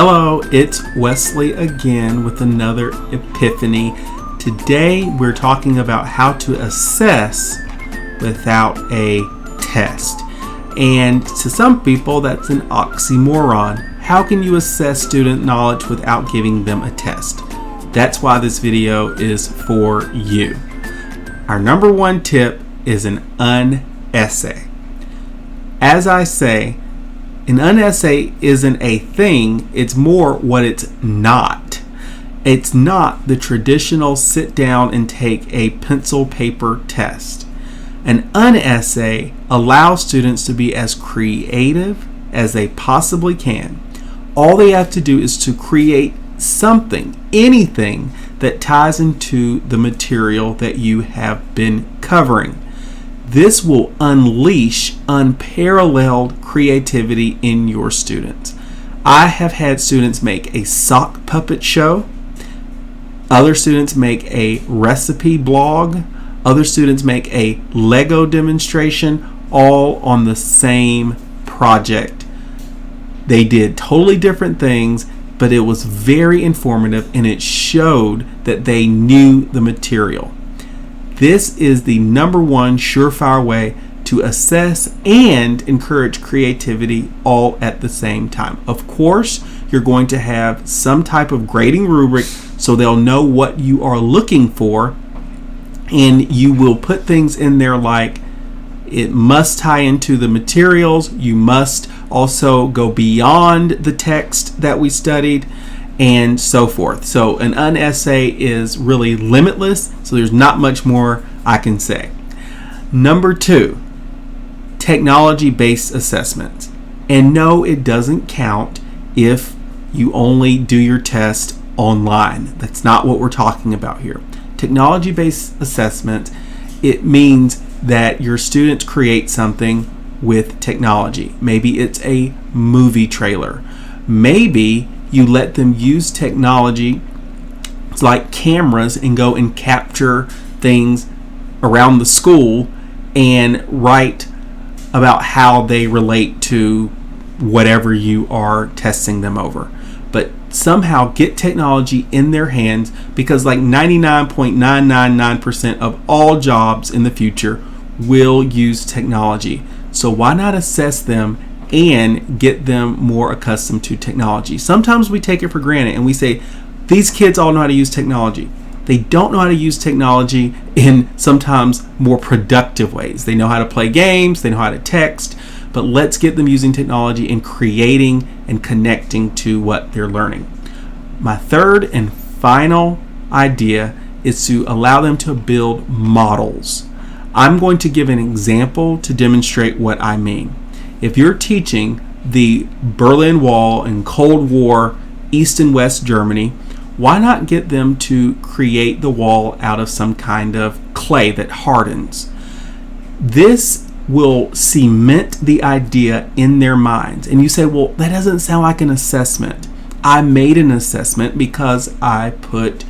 Hello, it's Wesley again with another Epiphany. Today we're talking about how to assess without a test. And to some people that's an oxymoron. How can you assess student knowledge without giving them a test? That's why this video is for you. Our number one tip is an unessay. As I say, an unessay isn't a thing, it's more what it's not. It's not the traditional sit down and take a pencil paper test. An unessay allows students to be as creative as they possibly can. All they have to do is to create something, anything that ties into the material that you have been covering. This will unleash unparalleled creativity in your students. I have had students make a sock puppet show. Other students make a recipe blog. Other students make a Lego demonstration, all on the same project. They did totally different things, but it was very informative and it showed that they knew the material. This is the number one surefire way to assess and encourage creativity all at the same time. Of course, you're going to have some type of grading rubric so they'll know what you are looking for, and you will put things in there like it must tie into the materials. You must also go beyond the text that we studied, and so forth. So an unessay is really limitless, so there's not much more I can say. Number two, technology-based assessments. And no, it doesn't count if you only do your test online. That's not what we're talking about here. Technology-based assessment, it means that your students create something with technology. Maybe it's a movie trailer. Maybe you let them use technology like cameras and go and capture things around the school and write about how they relate to whatever you are testing them over. But somehow get technology in their hands, because like 99.999% of all jobs in the future will use technology. So why not assess them and get them more accustomed to technology? Sometimes we take it for granted and we say, these kids all know how to use technology. They don't know how to use technology in sometimes more productive ways. They know how to play games, they know how to text, but let's get them using technology and creating and connecting to what they're learning. My third and final idea is to allow them to build models. I'm going to give an example to demonstrate what I mean. If you're teaching the Berlin Wall in Cold War, East and West Germany, why not get them to create the wall out of some kind of clay that hardens? This will cement the idea in their minds. And you say, well, that doesn't sound like an assessment. I made an assessment because I put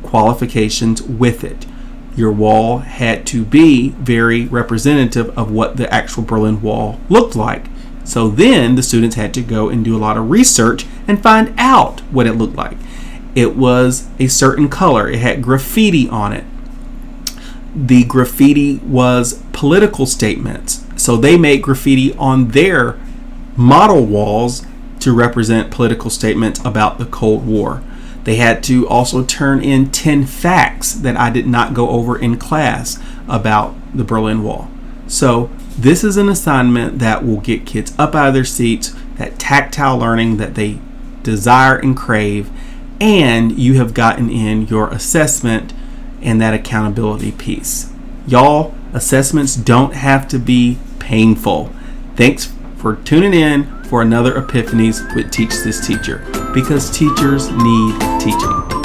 qualifications with it. Your wall had to be very representative of what the actual Berlin Wall looked like. So then the students had to go and do a lot of research and find out what it looked like. It was a certain color. It had graffiti on it. The graffiti was political statements. So they made graffiti on their model walls to represent political statements about the Cold War. They had to also turn in 10 facts that I did not go over in class about the Berlin Wall. So this is an assignment that will get kids up out of their seats, that tactile learning that they desire and crave, and you have gotten in your assessment and that accountability piece. Y'all, assessments don't have to be painful. Thanks for tuning in for another Epiphanies with Teach This Teacher, because teachers need teaching.